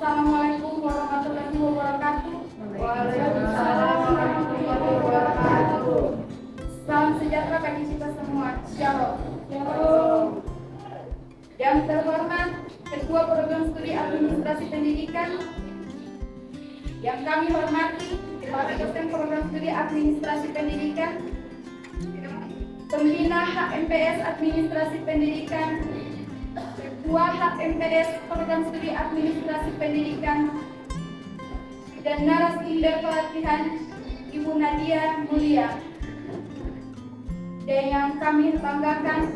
Assalamualaikum warahmatullahi wabarakatuh. Waalaikumsalam warahmatullahi wabarakatuh. Salam sejahtera bagi kita semua. Shalom. Shalom. Yang terhormat Ketua Program Studi Administrasi Pendidikan, yang kami hormati para dosen Program Studi Administrasi Pendidikan, Pembina HMPS Administrasi Pendidikan, Ketua HMPS Program Studi Administrasi Pendidikan, dan narasumber pelatihan Ibu Nadia Mulia. Dan yang kami banggakan,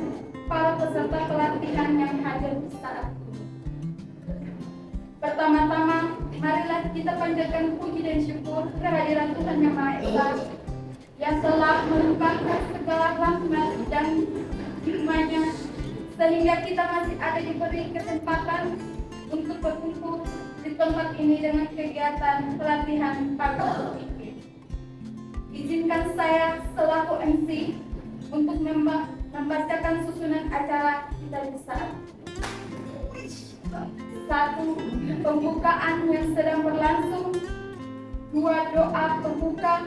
para peserta pelatihan yang hadir saat ini. Pertama-tama, marilah kita panjatkan puji dan syukur kehadiran Tuhan Yang Maha Esa yang telah melimpahkan segala rahmat dan hikmahnya sehingga kita masih ada diberi kesempatan untuk berkumpul di tempat ini dengan kegiatan pelatihan public speaking. Izinkan saya selaku MC untuk membacakan susunan acara kita di saat 1. Pembukaan yang sedang berlangsung. 2. Doa pembuka.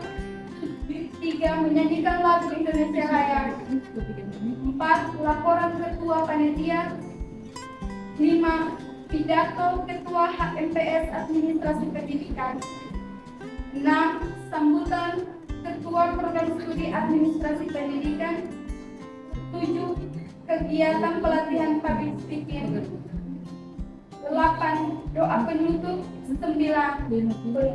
3. Menyanyikan lagu Indonesia Raya. 4. Laporan Ketua Panitia. 5. Pidato Ketua HMPS Administrasi Pendidikan. 6. Sambutan Ketua Program Studi Administrasi Pendidikan. 7. Kegiatan pelatihan public speaking. 8. Doa penutup. 9. Penutup.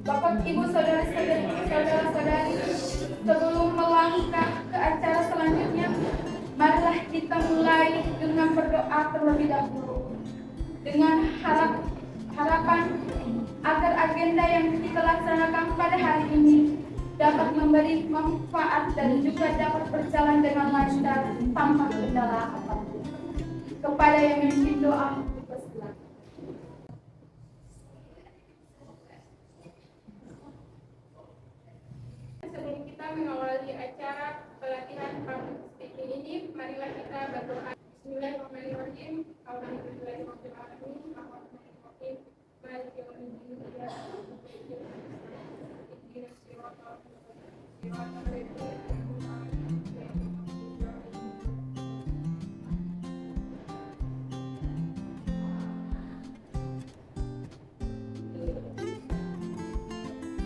Bapak, Ibu, saudara-saudari, sebelum melangkah ke acara selanjutnya, marilah kita mulai dengan berdoa terlebih dahulu. Dengan harapan agar agenda yang kita laksanakan pada hari ini dapat memberi manfaat dan juga dapat berjalan dengan lancar tanpa kendala apapun. Kepada yang memimpin doa, bersilakan. Sebelum kita mengawali acara pelatihan public speaking ini, marilah kita berdoa. Bismillahirrahmanirrahim. Alhamdulillahirrahmanirrahim. Ar-Rahmanirrahim. Maliki yaumiddin.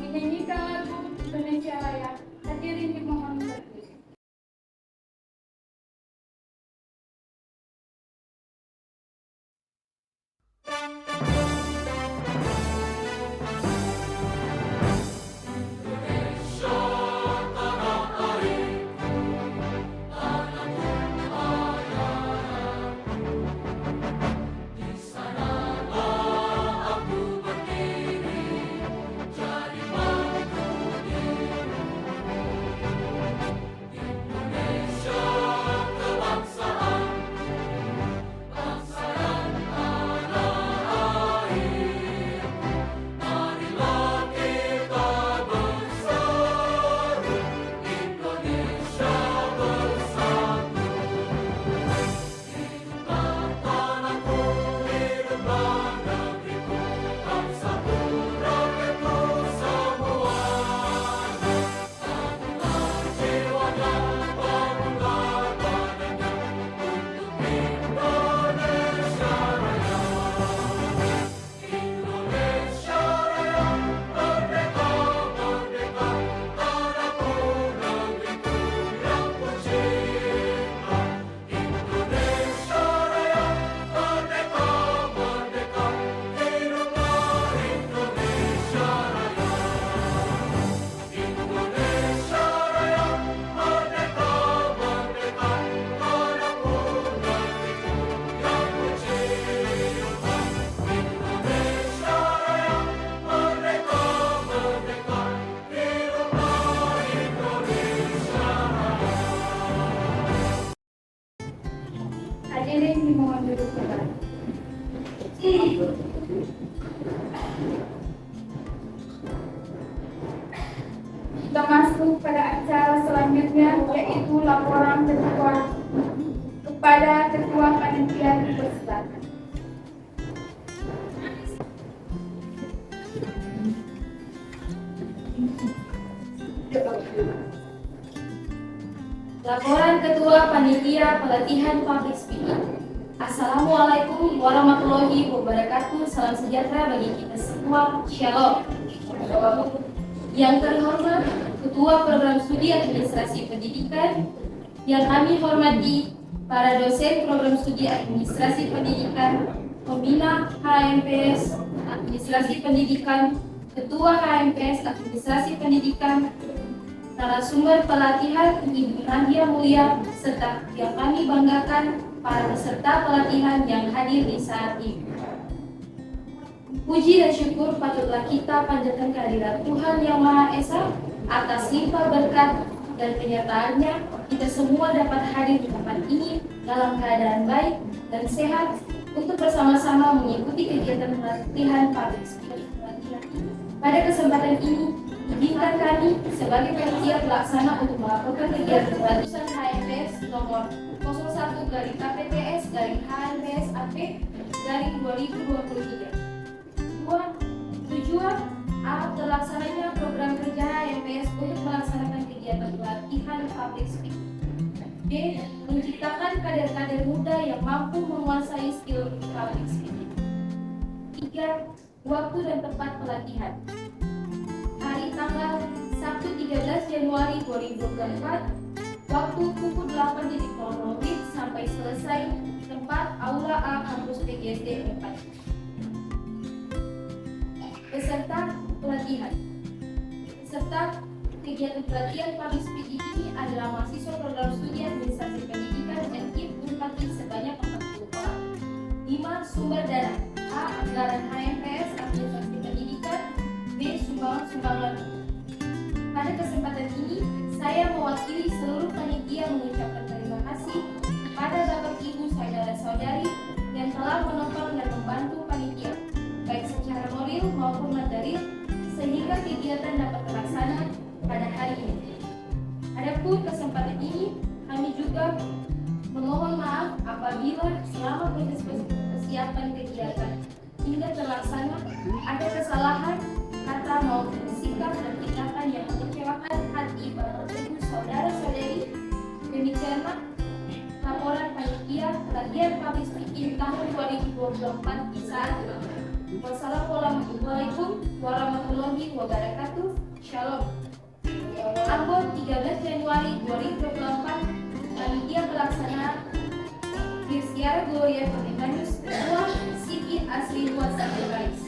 Menyanyikan lagu Indonesia Raya. Hadirin dimohon berdiri. Hadirin dimohon duduk kembali. Kita masuk pada acara selanjutnya, yaitu laporan Ketua kepada Ketua Panitia dipersilakan. Laporan Ketua Panitia Pelatihan Public Speaking. Assalamualaikum warahmatullahi wabarakatuh. Salam sejahtera bagi kita semua. Shalom. Yang terhormat Ketua Program Studi Administrasi Pendidikan, yang kami hormati para dosen Program Studi Administrasi Pendidikan, Pembina HMPS Administrasi Pendidikan, Ketua HMPS Administrasi Pendidikan, narasumber pelatihan Ibu Nadia Mulia, serta yang kami banggakan para peserta pelatihan yang hadir di saat ini. Puji dan syukur patutlah kita panjatkan kehadirat Tuhan Yang Maha Esa atas limpah berkat dan penyertaannya. Kita semua dapat hadir di tempat ini dalam keadaan baik dan sehat untuk bersama-sama mengikuti kegiatan pelatihan public speaking. Pada kesempatan ini, izinkan kami sebagai panitia pelaksana untuk melakukan kegiatan pelatihan HMPS nomor 01-KPPS-HMPS-AP-2023. Tujuan terlaksananya program kerja HMPS untuk melaksanakan kegiatan pelatihan public speaking. B. Menciptakan kader-kader muda yang mampu menguasai skill public speaking. 3. Waktu dan tempat pelatihan. Hari tanggal Sabtu 13 Januari 2024, waktu pukul 8.00 sampai selesai. Tempat Aula A Kampus PGSD 4. Peserta pelatihan. Peserta kegiatan pelatihan public speaking ini adalah mahasiswa program studi administrasi pendidikan NIP Unpati sebanyak 40 orang. 5. Sumber dana. A. Anggaran HMPS administrasi pendidikan. B. Sumbangan. Pada kesempatan ini, saya mewakili seluruh panitia mengucapkan terima kasih kepada Bapak Ibu saudara-saudari yang telah menopang dan membantu panitia, baik secara moral maupun material, sehingga kegiatan dapat terlaksana pada hari ini. Adapun kesempatan ini, kami juga memohon maaf apabila selama proses persiapan kegiatan hingga terlaksana ada kesalahan kata maupun sikap dan tindakan yang mengecewakan hati Bapak Ibu saudara-saudari. Demikianlah laporan panitia pelatihan public speaking tahun 2024 di saat ini. Wassalamualaikum warahmatullahi wabarakatuh. Shalom. Ambon 13 Januari 2024, panitia pelaksana Rizkyara Gloria Permendanus, Ketua Siti Asri Wasabirais.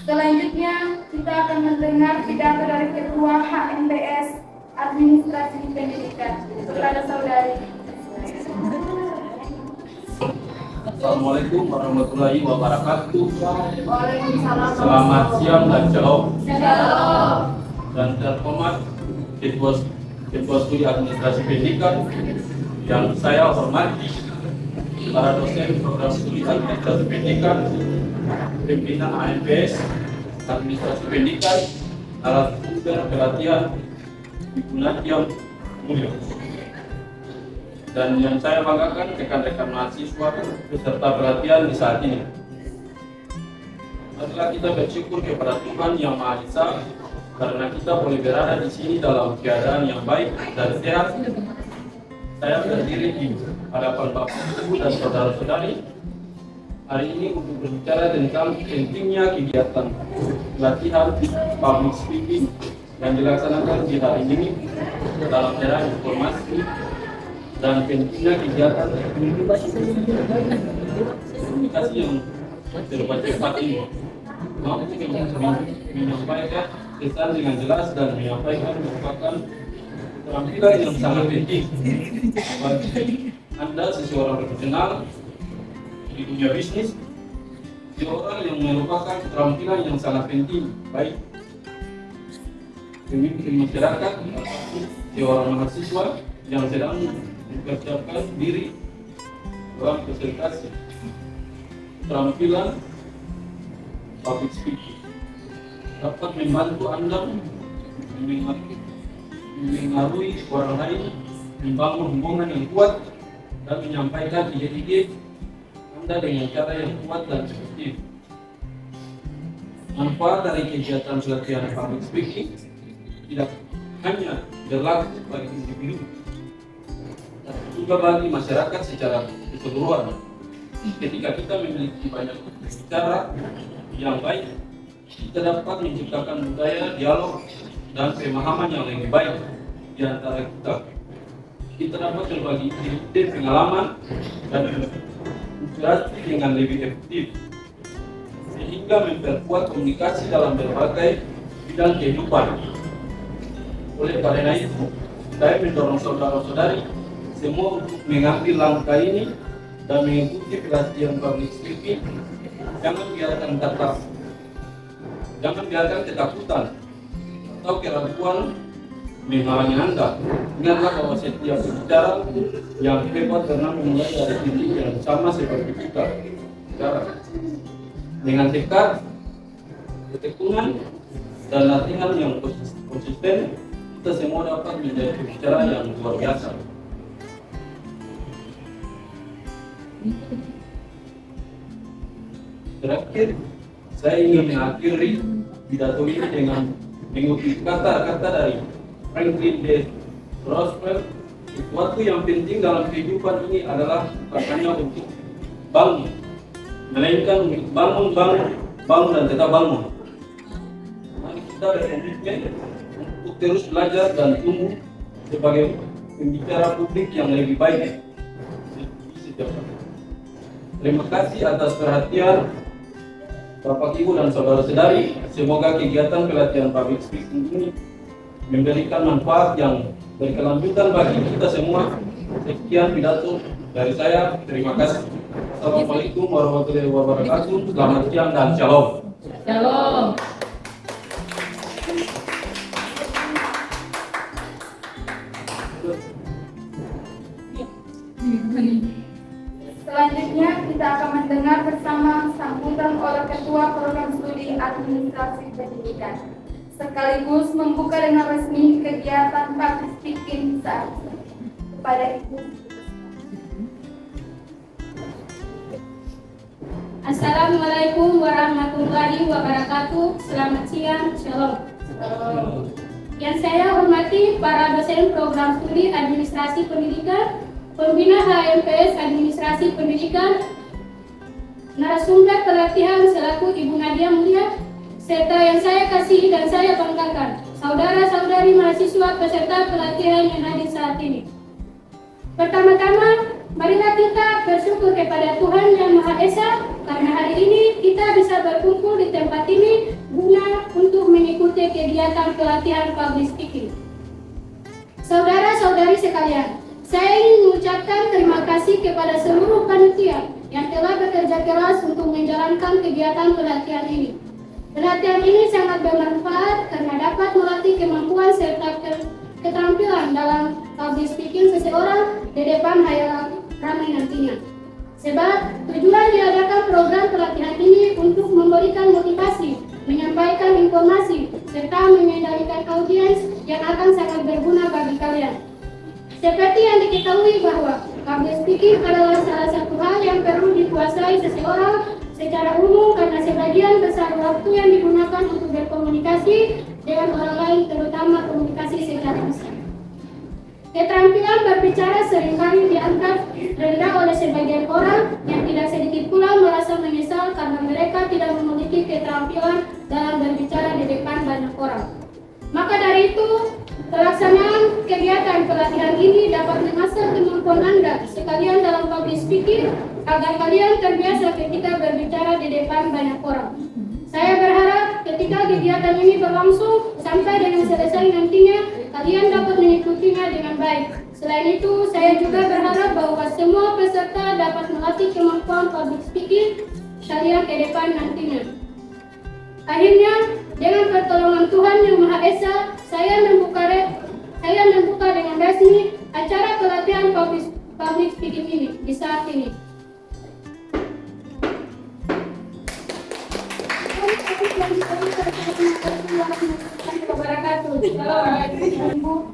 Selanjutnya, kita akan mendengar pidato dari Ketua HMPS Administrasi Pendidikan, kepada saudari. Assalamualaikum warahmatullahi wabarakatuh. Waalaikumsalam. Selamat siang dan shalom. Shalom. Dan terhormat Ketua Studi Administrasi Pendidikan yang saya hormati, para dosen Program Studi Administrasi Pendidikan, pimpinan HMPS Administrasi Pendidikan, narasumber pelatihan Ibu Nadia Mulia, dan yang saya banggakan rekan-rekan mahasiswa peserta pelatihan di saat ini. Marilah kita bersyukur kepada Tuhan Yang Maha Esa karena kita boleh berada di sini dalam keadaan yang baik dan sehat. Saya berdiri di hadapan Bapak Ibu dan saudara-saudari hari ini untuk berbicara tentang pentingnya kegiatan pelatihan public speaking yang dilaksanakan di hari ini dalam era informasi dan pentingnya kegiatan komunikasi yang serba cepat ini. Mampu menyampaikan pesan dengan jelas dan menyampaikan merupakan keterampilan yang sangat penting bagi Anda seseorang profesional di dunia bisnis, seorang yang merupakan keterampilan yang sangat penting baik pemimpin masyarakat, seorang mahasiswa yang sedang mempersiapkan diri dalam presentasi keterampilan public speaking dapat membantu Anda mengaruhi orang lain, membangun hubungan yang kuat, dan menyampaikan ide-ide Anda dengan cara yang kuat dan efektif. Manfaat dari kegiatan pelatihan public speaking tidak hanya berlaku bagi individu, tapi juga bagi masyarakat secara keseluruhan. Ketika kita memiliki banyak bicara yang baik, kita dapat menciptakan budaya dialog dan pemahaman yang lebih baik di antara kita. Kita dapat berbagi ide, pengalaman, dan inspirasi dengan lebih efektif, sehingga memperkuat komunikasi dalam berbagai bidang kehidupan. Oleh karena itu, saya mendorong saudara-saudari semua untuk mengambil langkah ini dan mengikuti pelatihan public speaking. Jangan biarkan ketakutan atau keraguan menghalangi Anda. Ingatlah bahwa setiap bicara yang hebat karena memulai dari titik yang sama seperti kita. Bicara dengan tekad, ketekunan, dan latihan yang konsisten, kita semua dapat menjadi bicara yang luar biasa. Terakhir, saya ingin mengakhiri pidato ini dengan mengutip kata-kata dari Franklin D. Roosevelt. Sesuatu yang penting dalam kehidupan ini adalah bukan hanya untuk bangun, melainkan untuk bangun dan tetap bangun. Mari kita berkomitmen untuk terus belajar dan tumbuh sebagai pembicara publik yang lebih baik. Terima kasih atas perhatian Bapak, Ibu, dan saudara-saudari. Semoga kegiatan pelatihan public speaking ini memberikan manfaat yang berkelanjutan bagi kita semua. Sekian pidato dari saya. Terima kasih. Assalamualaikum warahmatullahi wabarakatuh. Selamat siang dan shalom. Shalom. Selanjutnya kita akan mendengar bersama sambutan oleh Ketua Program Studi Administrasi Pendidikan, sekaligus membuka dengan resmi kegiatan public speaking saat ini. Kepada Ibu. Assalamualaikum warahmatullahi wabarakatuh. Selamat siang, shalom. Yang saya hormati para dosen program studi administrasi pendidikan, pembina HMPS Administrasi Pendidikan, narasumber pelatihan selaku Ibu Nadia Mulia, serta yang saya kasihi dan saya banggakan, saudara-saudari mahasiswa peserta pelatihan yang hadir saat ini. Pertama-tama, marilah kita bersyukur kepada Tuhan Yang Maha Esa karena hari ini kita bisa berkumpul di tempat ini guna untuk mengikuti kegiatan pelatihan public speaking. Saudara-saudari sekalian, saya ingin mengucapkan terima kasih kepada seluruh panitia yang telah bekerja keras untuk menjalankan kegiatan pelatihan ini. Pelatihan ini sangat bermanfaat karena dapat melatih kemampuan serta keterampilan dalam public speaking seseorang di depan halayak ramai nantinya. Sebab tujuan diadakan program pelatihan ini untuk memberikan motivasi, menyampaikan informasi, serta mengendalikan audiens yang akan sangat berguna bagi kalian. Seperti yang diketahui bahwa public speaking adalah salah satu hal yang perlu dikuasai seseorang secara umum karena sebagian besar waktu yang digunakan untuk berkomunikasi dengan orang lain, terutama komunikasi secara lisan. Keterampilan berbicara seringkali dianggap rendah oleh sebagian orang yang tidak sedikit pula merasa menyesal karena mereka tidak memiliki keterampilan dalam berbicara di depan banyak orang. Maka dari itu, pelaksanaan kegiatan pelatihan ini dapat mengasah kemampuan Anda sekalian dalam public speaking agar kalian terbiasa ketika berbicara di depan banyak orang. Saya berharap ketika kegiatan ini berlangsung sampai dengan selesai nantinya, kalian dapat mengikutinya dengan baik. Selain itu, saya juga berharap bahwa semua peserta dapat melatih kemampuan public speaking kalian ke depan nantinya. Akhirnya, dengan pertolongan Tuhan Yang Maha Esa, Saya membuka dengan resmi acara pelatihan public speaking ini di saat ini.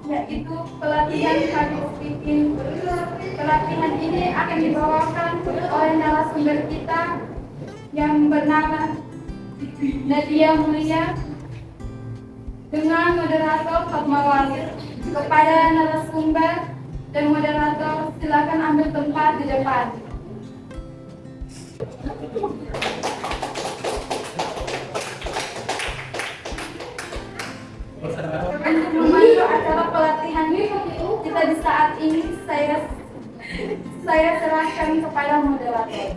Yaitu pelatihan public speaking. Pelatihan ini akan dibawakan oleh narasumber kita yang bernama Nadia Mulia dengan moderator Fatmawati. Kepada narasumber dan moderator silakan ambil tempat di depan. Untuk memandu acara pelatihan kita di saat ini, saya serahkan kepada moderator.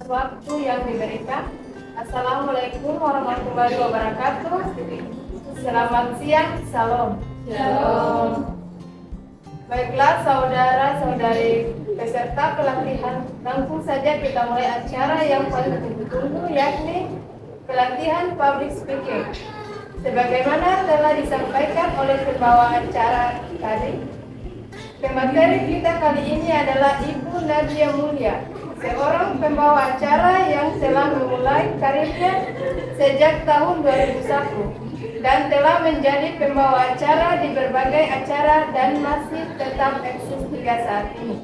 Waktu yang diberikan. Assalamualaikum warahmatullahi wabarakatuh. Selamat siang, salam. Shalom. Baiklah saudara-saudari peserta pelatihan, langsung saja kita mulai acara yang paling ditunggu, yakni pelatihan public speaking. Sebagaimana telah disampaikan oleh pembawa acara tadi, pemateri kita kali ini adalah Ibu Nadia Mulia, seorang pembawa acara yang telah memulai karirnya sejak tahun 2001 dan telah menjadi pembawa acara di berbagai acara dan masih tetap eksis hingga saat ini.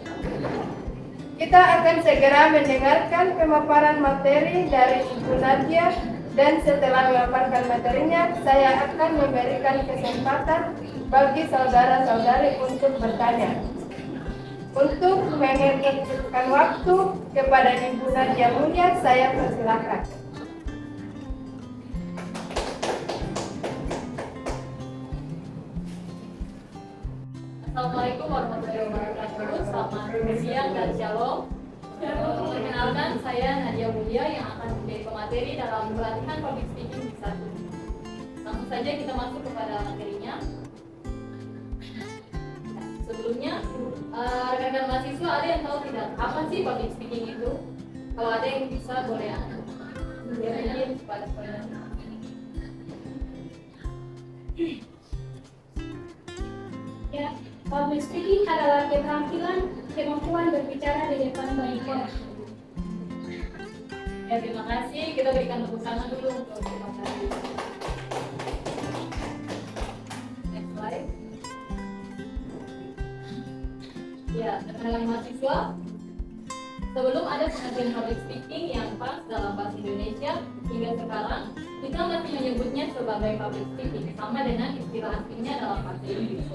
Kita akan segera mendengarkan pemaparan materi dari Ibu Nadia, dan setelah memaparkan materinya, saya akan memberikan kesempatan bagi saudara-saudari untuk bertanya. Untuk menghabiskan waktu kepada Ibu Nadia Mulia, saya persilakan. Assalamualaikum warahmatullahi wabarakatuh. Selamat siang dan shalom. Perkenalkan, saya Nadia Mulia yang akan menjadi pemateri dalam pelatihan public speaking di saat ini. Langsung saja kita masuk kepada materinya. Sebelumnya, rekan-rekan mahasiswa ada yang tahu tidak apa sih public speaking itu? Kalau ada yang bisa boleh mungkin kepada saudara. Ya, public speaking adalah kemampuan berbicara di depan banyak orang. Ya, terima kasih. Kita berikan tepuk tangan dulu untuk pemateri. Next slide. Ya, rekan-rekan mahasiswa, sebelum ada pengertian public speaking yang pas dalam bahasa Indonesia, hingga sekarang kita masih menyebutnya sebagai public speaking, sama dengan istilah aslinya dalam bahasa Inggris.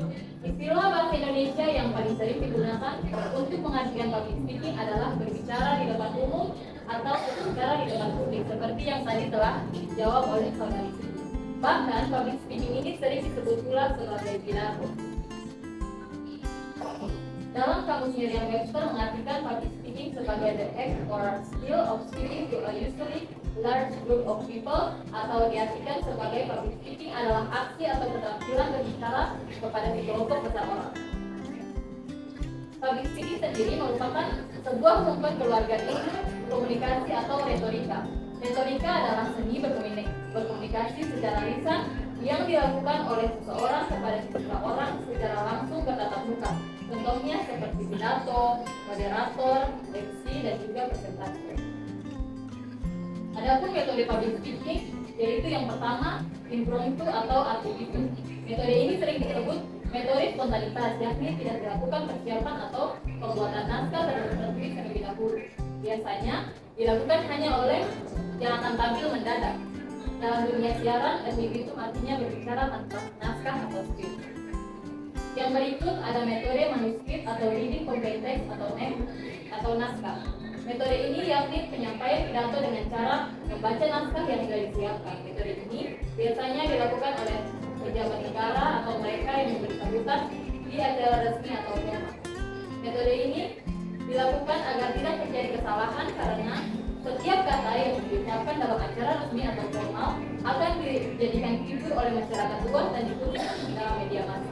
Istilah bahasa Indonesia yang paling sering digunakan untuk mengartikan public speaking adalah berbicara di depan umum atau berbicara di depan publik, seperti yang tadi telah dijawab oleh saudari Siti. Bahkan public speaking ini sering disebut pula sebagai pidato. Dalam kamus Merriam-Webster mengartikan public speaking sebagai the act or skill of speaking to a usually large group of people, atau diartikan sebagai public speaking adalah aksi atau keterampilan berbicara kepada sekelompok besar orang. Public speaking sendiri merupakan sebuah kumpulan keluarga ilmu komunikasi atau retorika. Retorika adalah seni berkomunikasi secara lisan yang dilakukan oleh seseorang kepada seseorang secara langsung bertatap muka. Contohnya seperti pidato, moderator, leksi, dan juga presentasi. Adapun metode public speaking, yaitu yang pertama, impromptu atau artificial. Metode ini sering disebut metode spontanitas, yakni tidak dilakukan persiapan atau pembuatan naskah tertulis terlebih dahulu. Biasanya dilakukan hanya oleh yang akan tampil mendadak. Dalam dunia siaran, itu artinya berbicara tanpa naskah atau skrip. Yang berikut ada metode manuskrip atau reading from text atau naskah. Metode ini yakni penyampaian pidato dengan cara membaca naskah yang sudah disiapkan. Metode ini biasanya dilakukan oleh pejabat negara atau mereka yang memberi sambutan di acara resmi atau formal. Metode ini dilakukan agar tidak terjadi kesalahan karena setiap kata yang diucapkan dalam acara resmi atau formal akan dijadikan figur oleh masyarakat luas dan ditulis dalam media massa.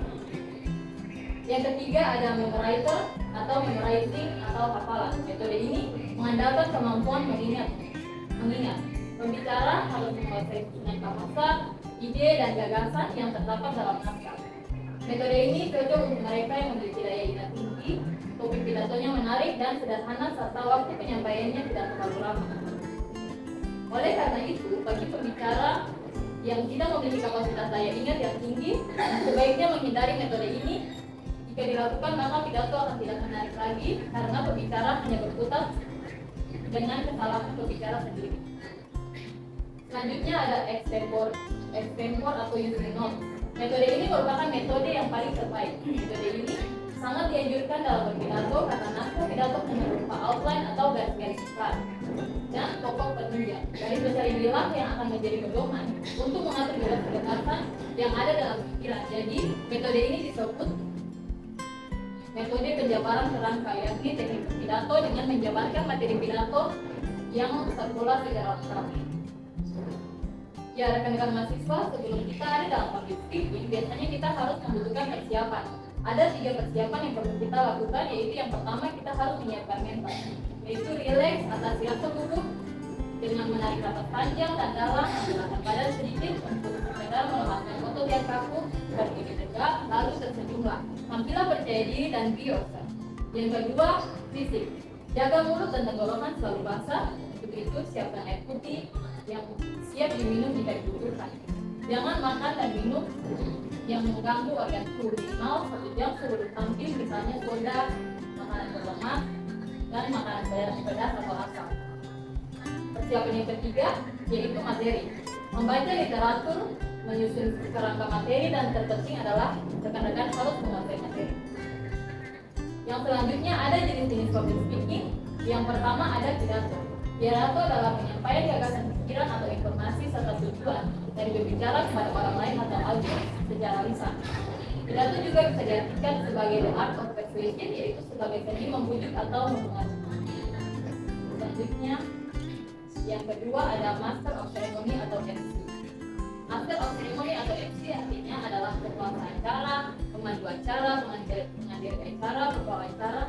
Yang ketiga ada memorizer atau atau memorizing atau hafalan. Metode ini mengandalkan kemampuan mengingat. Pembicara harus menguasai susunan bahasa, ide, dan gagasan yang terdapat dalam naskah. Metode ini cocok untuk mereka yang memiliki daya ingat tinggi, topik pidatonya menarik dan sederhana, serta waktu penyampaiannya tidak terlalu lama. Oleh karena itu, bagi pembicara yang tidak memiliki kapasitas daya ingat yang tinggi, sebaiknya menghindari metode ini. Jika dilakukan, maka pidato akan tidak menarik lagi karena pembicara hanya berkutat dengan kesalahan pembicara sendiri. Selanjutnya ada extempore atau using notes. Metode ini merupakan metode yang paling terbaik. Metode ini sangat dianjurkan dalam berpidato karena naskah pidato hanya berupa outline atau garis-garis besar dan pokok penunjang. Garis besar inilah yang akan menjadi pedoman untuk mengatur garis gagasan yang ada dalam pikiran. Jadi, metode ini disebut metode penjabaran kerangka, yakni teknik pidato dengan menjabarkan materi pidato yang terpola secara rapi. Ya, rekan-rekan mahasiswa, sebelum kita ada dalam public speaking, biasanya kita harus membutuhkan persiapan. Ada 3 persiapan yang perlu kita lakukan, yaitu yang pertama kita harus menyiapkan mental, yaitu relax, atasi rasa tubuh dengan menarik nafas panjang dan dalam, menggerakkan badan sedikit untuk sekedar melemahkan otot yang kaku, berdiri tegak, lalu tersenyumlah. Tampillah percaya diri dan be yourself. Yang kedua, fisik. Jaga mulut dan tenggorokan selalu basah. Untuk itu, siapkan air putih yang siap diminum jika dibutuhkan. Jangan makan dan minum yang mengganggu organ tubuh, minimal 1 jam sebelum tampil, misalnya soda, makanan berlemak, dan makanan pedas atau asam. Persiapan yang ketiga yaitu materi. Membaca literatur, menyusun kerangka materi, dan terpenting adalah rekan-rekan harus menguasai materi. Yang selanjutnya ada jenis-jenis public speaking. Yang pertama ada pidato. Pidato adalah penyampaian gagasan pikiran atau informasi serta tujuan dari berbicara kepada orang lain atau audiens secara lisan. Pidato juga bisa diartikan sebagai the art of persuasion, yaitu sebagai seni membujuk atau mempengaruhi. Selanjutnya, yang kedua ada master of ceremony atau MC. Master of ceremony atau MC artinya adalah penguasa acara, pemandu acara, pengadir acara, pembawa acara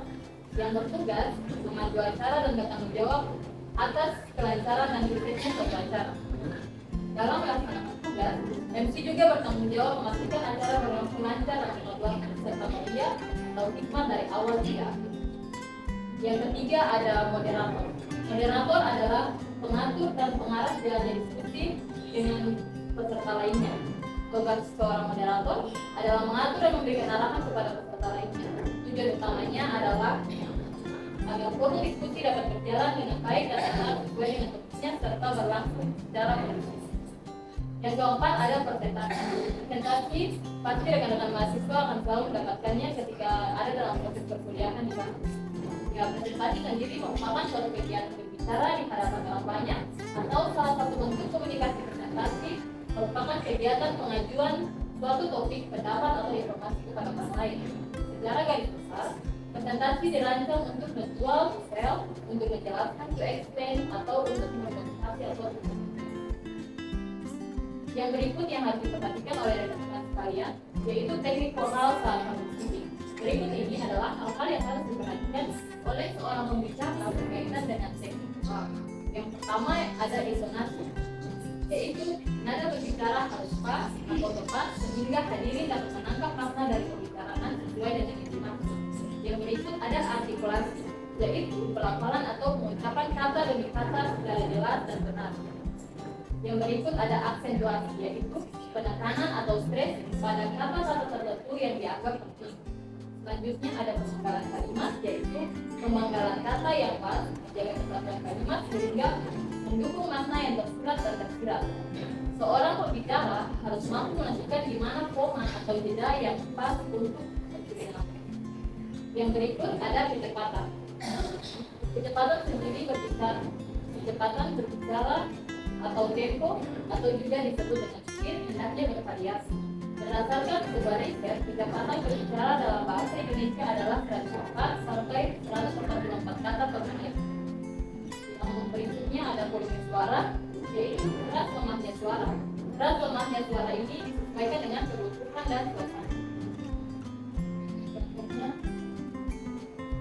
yang bertugas memandu acara dan bertanggung jawab atas kelancaran dan suksesnya suatu acara. Dalam melaksanakan tugas, MC juga bertanggung jawab memastikan acara berlangsung lancar dan tepat waktu serta mulia atau hikmat dari awal hingga akhir. Yang ketiga ada moderator. Moderator adalah pengatur dan pengarah jalannya diskusi dengan peserta lainnya. Tugas seorang moderator adalah mengatur dan memberikan arahan kepada peserta lainnya. Tujuan utamanya adalah agar forum diskusi dapat berjalan dengan baik dan tepat sesuai dengan tugasnya serta berlangsung secara kondusif. Yang keempat ada presentasi. Presentasi pasti rekan-rekan mahasiswa akan selalu mendapatkannya ketika ada dalam proses perkuliahan di kampus. Ya, presentasi sendiri merupakan suatu kegiatan berbicara di hadapan orang banyak atau salah satu bentuk komunikasi. Presentasi merupakan kegiatan pengajuan suatu topik, pendapat atau informasi kepada orang lain. Secara garis besar, presentasi dirancang untuk menjual, sell, untuk menjelaskan, to explain, atau untuk memotivasi atau yang berikut yang harus diperhatikan oleh rekan-rekan sekalian, yaitu teknik formal saat public. Berikut ini adalah hal-hal yang harus diperhatikan oleh seorang pembicara berkaitan dengan teknik formal. Yang pertama ada intonasi, yaitu nada berbicara harus pas atau tepat sehingga hadirin dapat menangkap makna dari pembicaraan sesuai dengan yang dimaksud. Yang berikut ada artikulasi, yaitu pelafalan atau pengucapan kata demi kata secara jelas dan benar. Yang berikut ada aksentuasi, yaitu penekanan atau stres pada kata-kata tertentu yang dianggap penting. Selanjutnya ada pemanggalan kalimat, yaitu pemanggalan kata yang pas, menjaga kesatuan kalimat sehingga mendukung makna yang tersurat dan tersirat. Seorang pembicara harus mampu menentukan di mana koma atau jeda yang pas untuk mencuri nafas. Yang berikut ada kecepatan. Kecepatan sendiri berbicara atau tempo atau juga disebut dengan speed hendaknya bervariasi. Berdasarkan sebuah riset, kecepatan berbicara dalam bahasa Indonesia adalah 104 sampai 144 kata per menit. Yang berikutnya ada volume suara, yaitu keras lemahnya suara. Keras lemahnya suara ini disesuaikan dengan kebutuhan dan suasana.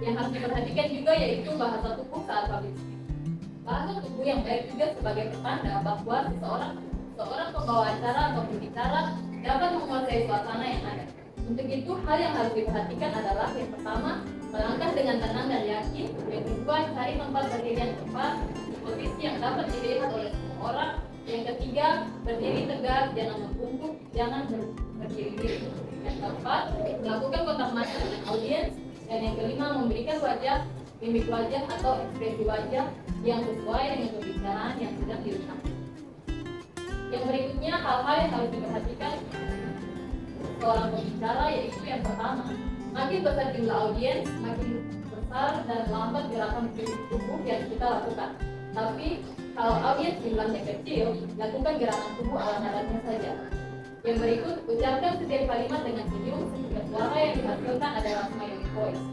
Yang harus diperhatikan juga yaitu bahasa tubuh saat public speaking. Bahasa tubuh yang baik juga sebagai pertanda bahwa seorang pembawa acara atau pembicara dapat menguasai suasana yang ada. Untuk itu, hal yang harus diperhatikan adalah yang pertama, melangkah dengan tenang dan yakin. Yang kedua, cari tempat berdiri yang tepat, posisi yang dapat dilihat oleh semua orang. Yang ketiga, berdiri tegak, jangan membungkuk, jangan berdiri diri. Yang keempat, melakukan kontak mata dengan audiens. Dan yang kelima, memberikan mimik wajah atau ekspresi wajah yang sesuai dengan pembicaraan yang sedang diucapkan. Yang berikutnya, hal-hal yang harus diperhatikan seorang pembicara yaitu yang pertama, makin besar jumlah audiens, makin besar dan lambat gerakan tubuh yang kita lakukan. Tapi kalau audiens jumlahnya kecil, lakukan gerakan tubuh ala nadarnya saja. Yang berikut, ucapkan setiap kalimat dengan senyum sehingga suara yang dihasilkan adalah smiling voice.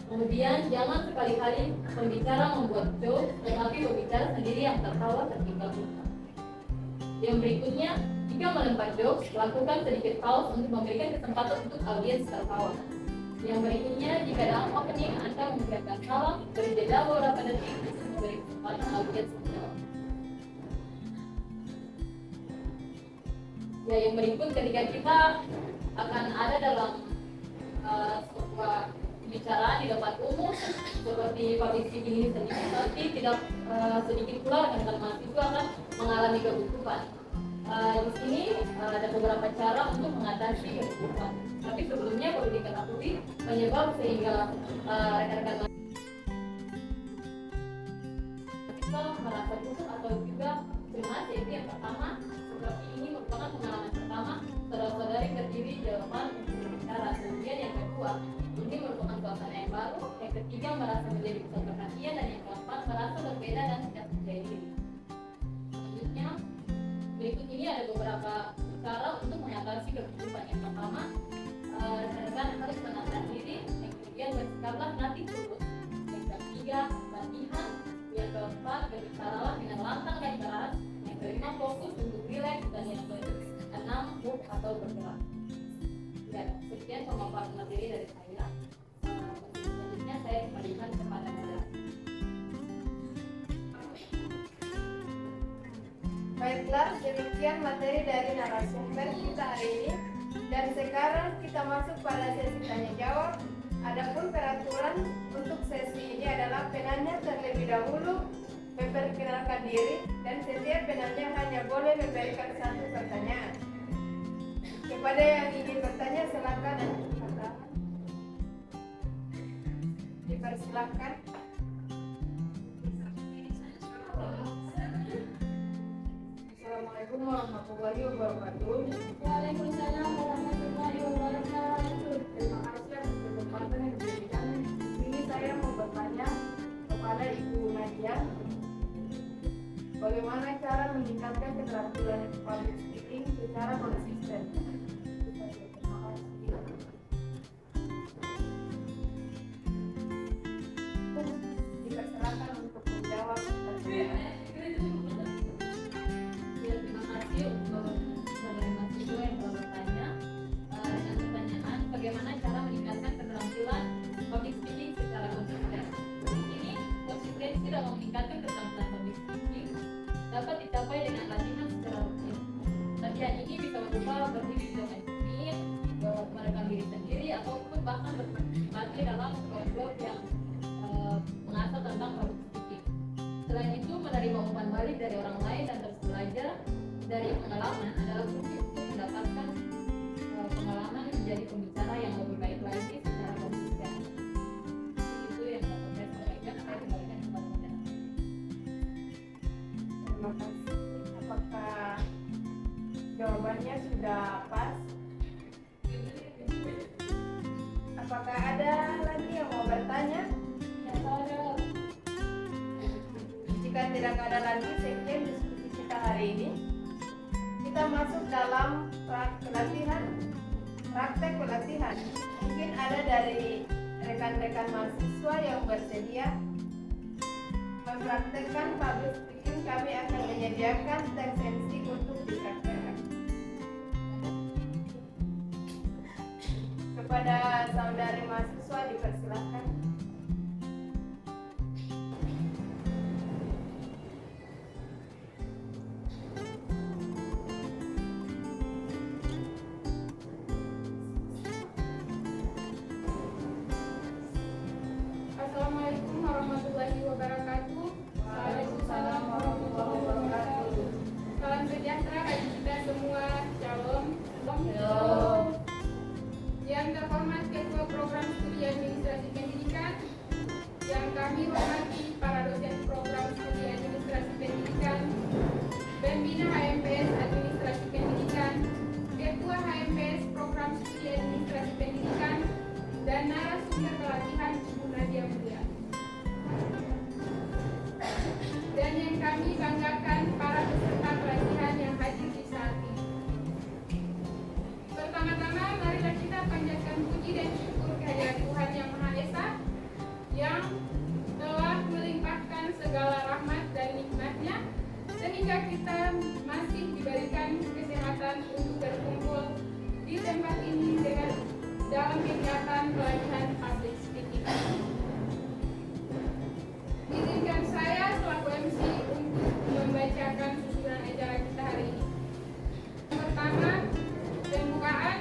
Kemudian, jangan sekali-kali pembicara membuat joke, tetapi pembicara sendiri yang tertawa tertinggal buka. Yang berikutnya, jika melempar jokes, lakukan sedikit pause untuk memberikan kesempatan untuk audiens tertawa. Yang berikutnya, jika dalam opening Anda memberikan salam, beri jeda beberapa detik untuk memberi kesempatan audiens menjawab. Ya, yang berikut ketika kita akan ada dalam sebuah pembicaraan di tempat umum seperti public speaking ini sendiri, tapi tidak sedikit pula rekan-rekan mahasiswa akan mengalami kebutuhan. Di sini ada beberapa cara untuk mengatasi kebutuhan. Tapi sebelumnya perlu diketahui penyebab sehingga rekan-rekan mahasiswa merasa pusing atau juga cemas, yaitu yang pertama, seperti ini merupakan pengalaman pertama saudara-saudari berdiri di depan untuk berbicara. Kemudian yang kedua, ini merupakan suasana yang baru. Yang ketiga, merasa menjadi pusat perhatian, dan yang keempat, merasa berbeda dan tidak percaya diri. Selanjutnya, berikut ini ada beberapa cara untuk mengatasi kebutuhan. Yang pertama, rekan-rekan harus menenangkan diri. Yang kemudian, bersikaplah nanti tulus. Yang ketiga, latihan. Yang keempat, berbicaralah dengan lantang dan keras. Yang kelima, fokus untuk rileks. Dan yang keenam, move atau bergerak. Ya, sekian pemaparan materi dari saya. Selanjutnya saya kembalikan kepada Anda. Baiklah, demikian materi dari narasumber kita hari ini. Dan sekarang kita masuk pada sesi tanya jawab. Adapun peraturan untuk sesi ini adalah penanya terlebih dahulu memperkenalkan diri, dan setiap penanya hanya boleh memberikan satu pertanyaan. Kepada yang ingin bertanya, silakan dipersilakan. Assalamualaikum warahmatullahi wabarakatuh. Waalaikumsalam warahmatullahi wabarakatuh. Terima kasih atas kesempatan yang diberikan. Ini saya mau bertanya kepada Ibu Nadia, bagaimana cara meningkatkan keterampilan public speaking secara konsisten? Terima kasih. Dipersilakan untuk menjawab pertanyaan. Ya, terima kasih untuk saudara mahasiswa yang telah bertanya dengan pertanyaan bagaimana cara meningkatkan keterampilan public speaking secara konsisten. Di sini konsistensi dalam meningkatkan keterampilan public speaking dapat dicapai dengan latihan secara rutin. Latihan ini bisa berupa berdiri di depan cermin, merekam diri sendiri, ataupun bahkan berpartisipasi dalam kelompok yang mengasah tentang public speaking. Selain itu, menerima umpan balik dari orang lain dan terus belajar dari pengalaman adalah kunci untuk mendapatkan pengalaman menjadi pembicara yang lebih baik lagi secara konsisten. Itu yang dapat saya sampaikan. Saya kembalikan kepada Anda. Terima kasih. Apakah jawabannya sudah pas? Apakah ada lagi yang mau bertanya? Jika tidak ada lagi, sekian diskusi kita hari ini. Kita masuk dalam praktek pelatihan. Mungkin ada dari rekan-rekan mahasiswa yang bersedia mempraktekkan public speaking. Kami akan menyediakan tendensi untuk dipraktekkan. Kepada saudari mahasiswa dipersilakan. kami banggakan para peserta pelatihan yang hadir di saat ini. Pertama-tama, marilah kita panjatkan puji dan syukur kehadirat Tuhan Yang Maha Esa yang telah melimpahkan segala rahmat dan nikmat-Nya sehingga kita masih diberikan kesehatan untuk berkumpul di tempat ini dengan dalam kegiatan pelatihan public speaking. Izinkan saya selaku MC untuk membacakan susunan acara kita hari ini. Pertama, pembukaan.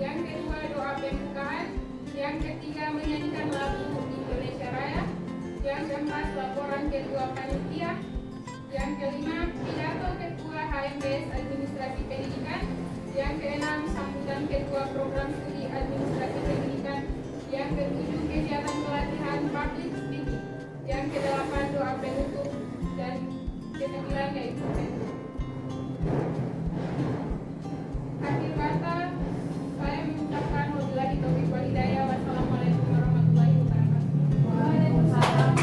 Yang kedua, doa pembukaan. Yang ketiga, menyanyikan lagu Indonesia Raya. Yang keempat, laporan ketua panitia. Yang kelima, pidato ketua HMBS Administrasi Pendidikan. Yang keenam, sambutan ketua program studi administrasi pendidikan. Yang ketujuh, kegiatan pelatihan public speaking. Yang kedelapan, doa penutup. Dan kesembilan, yaitu penutup. Akhir kata, saya mengucapkan wabillahi taufiq wal hidayah. Wassalamualaikum warahmatullahi wabarakatuh. Waalaikumsalam.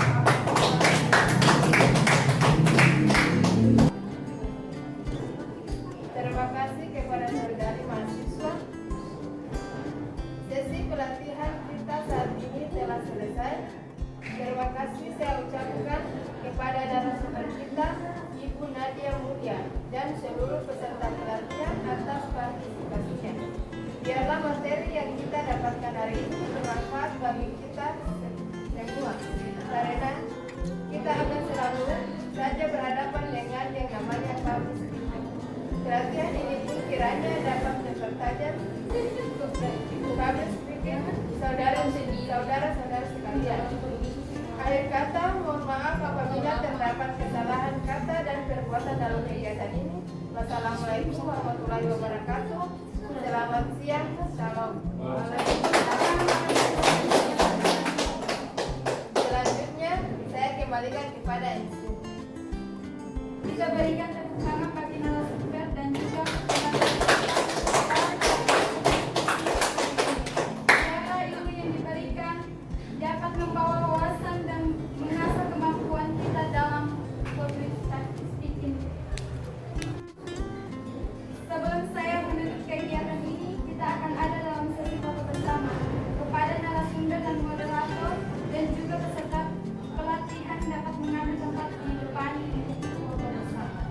Terima kasih kepada saudari mahasiswa. Sesi pelatihan kita saat ini telah selesai. Terima kasih saya ucapkan kepada narasumber kita, Ibu Nadia Mulia, dan seluruh peserta pelatihan atas partisipasinya. Biarlah materi yang kita dapatkan hari ini bermanfaat bagi kita semua, karena kita akan selalu saja berhadapan dengan yang namanya public speaking. Pelatihan ini pun kiranya dapat mempertajam public speaking saudara-saudara sekalian. Akhir kata, mohon maaf apabila terdapat kesalahan kata dan perbuatan dalam kegiatan ini. Wassalamualaikum warahmatullahi wabarakatuh. Selamat siang, salam. Selanjutnya, saya kembalikan kepada MC. Kita berikan tepuk tangan bagi narasumber dan juga cara ilmu yang diberikan dapat membawa wawasan dan mengasah kemampuan kita dalam public speaking. Sebelum saya menutup kegiatan ini, kita akan ada dalam sesi foto bersama kepada narasumber dan moderator dan juga peserta pelatihan dapat mengambil tempat di depan untuk foto bersama.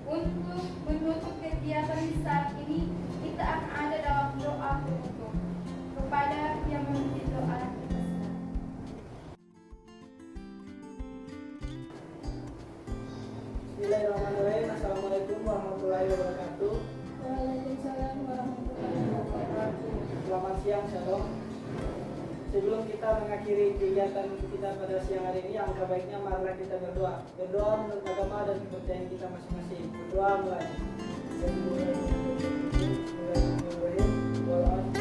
Untuk menutup kegiatan saat ini, kita akan ada dalam doa penutup kepada yang memimpin doa kita sekarang. Bismillahirrahmanirrahim. Assalamualaikum warahmatullahi wabarakatuh. Waalaikumsalam warahmatullahi wabarakatuh. Selamat siang, shalom. Sebelum kita mengakhiri kegiatan kita pada siang hari ini, alangkah baiknya marilah kita berdoa. Berdoa menurut agama dan kepercayaan kita masing-masing. Berdoa mulai. Bismillahirrahmanirrahim.